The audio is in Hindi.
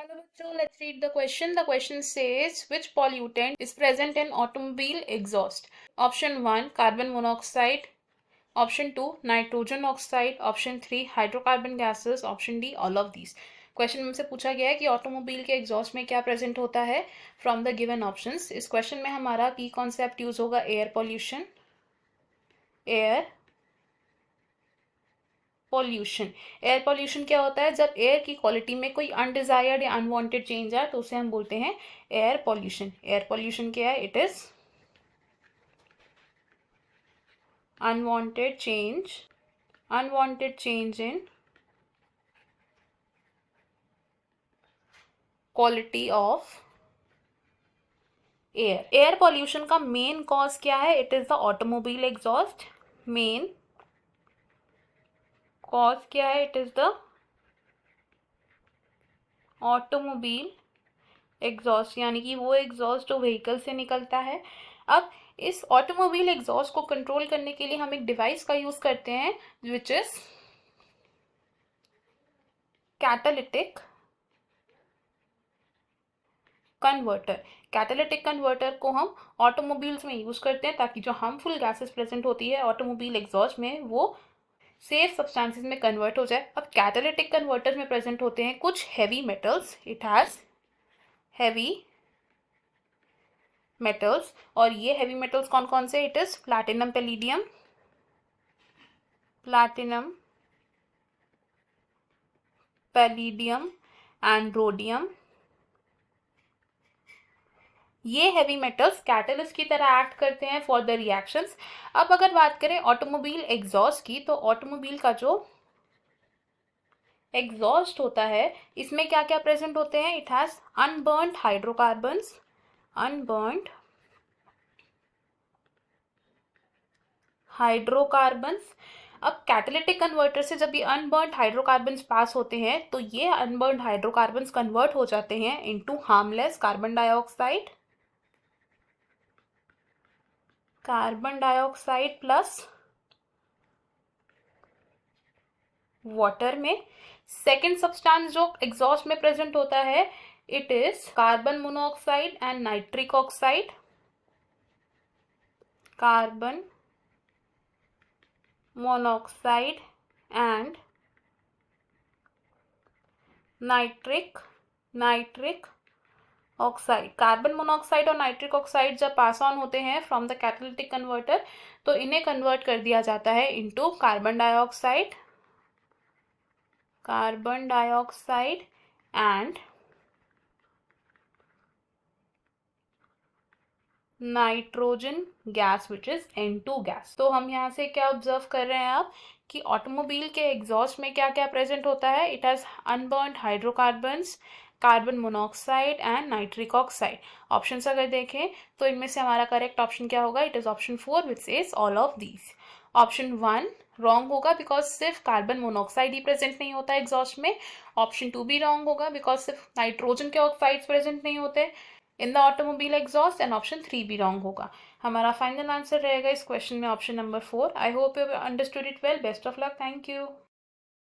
Hello, bachcho. Let's read the question. The question says, which pollutant is present in automobile exhaust? Option 1, carbon monoxide. Option 2, nitrogen oxide. Option 3, hydrocarbon gases. Option D, all of these. Question में हमसे पूछा गया है कि ऑटोमोबाइल के एग्जॉस्ट में क्या प्रेजेंट होता है फ्रॉम द गिवन ऑप्शंस। इस क्वेश्चन में हमारा की कॉन्सेप्ट यूज होगा एयर पॉल्यूशन। एयर पॉल्यूशन क्या होता है? जब एयर की क्वालिटी में कोई अनडिजायर्ड या अनवांटेड चेंज आए तो उसे हम बोलते हैं एयर पॉल्यूशन। एयर पॉल्यूशन क्या है? It is unwanted change in quality of air pollution का मेन कॉज क्या है? It is the automobile exhaust. Main cause क्या है? It is the automobile exhaust, यानी कि वो एग्जॉस्ट जो व्हीकल से निकलता है। अब इस ऑटोमोबाइल एग्जॉस्ट को कंट्रोल करने के लिए हम एक डिवाइस का यूज करते हैं which is catalytic converter. Catalytic converter को हम ऑटोमोबाइल्स में यूज करते हैं ताकि जो हार्मफुल गैसेस प्रेजेंट होती है ऑटोमोबाइल एग्जॉस्ट में वो सेफ सब्सटेंसेस में कन्वर्ट हो जाए। अब कैटालिटिक कन्वर्टर में प्रेजेंट होते हैं कुछ heavy metals. It has heavy metals, और ये हैवी मेटल्स कौन कौन से? It is platinum palladium and rhodium. ये हैवी मेटल्स कैटलिस्ट की तरह एक्ट करते हैं फॉर द रिएक्शंस। अब अगर बात करें ऑटोमोबाइल एग्जॉस्ट की, तो ऑटोमोबाइल का जो एग्जॉस्ट होता है इसमें क्या क्या प्रेजेंट होते हैं? It has unburned hydrocarbons. अब कैटालिटिक कन्वर्टर से जब ये अनबर्न्ड हाइड्रोकार्बन्स पास होते हैं तो ये अनबर्न्ड हाइड्रोकार्बन्स कन्वर्ट हो जाते हैं into harmless carbon dioxide plus water में। सेकेंड सब्सटेंस जो एग्जॉस्ट में प्रेजेंट होता है it is carbon monoxide and nitric oxide. Carbon monoxide and nitric oxide. Carbon monoxide और नाइट्रिक ऑक्साइड जब पास ऑन होते हैं फ्रॉम द कैटालिटिक कन्वर्टर तो इन्हें कन्वर्ट कर दिया जाता है into carbon dioxide and nitrogen gas which is N2 gas. तो हम यहाँ से क्या ऑब्जर्व कर रहे हैं अब कि ऑटोमोबाइल के एग्जॉस्ट में क्या क्या प्रेजेंट होता है? It has unburned hydrocarbons, carbon monoxide and nitric oxide. Options अगर देखें तो इनमें से हमारा करेक्ट ऑप्शन क्या होगा? It is option 4 which says all of these. Option 1 wrong होगा बिकॉज सिर्फ कार्बन मोनोऑक्साइड ही प्रेजेंट नहीं होता एग्जॉस्ट में। ऑप्शन 2 भी रॉन्ग होगा बिकॉज सिर्फ नाइट्रोजन के ऑक्साइड्स प्रेजेंट नहीं होते in the automobile exhaust, and option 3 भी रॉन्ग होगा। हमारा फाइनल आंसर रहेगा इस क्वेश्चन में option number 4। I hope you understood it well. Best of luck. Thank you.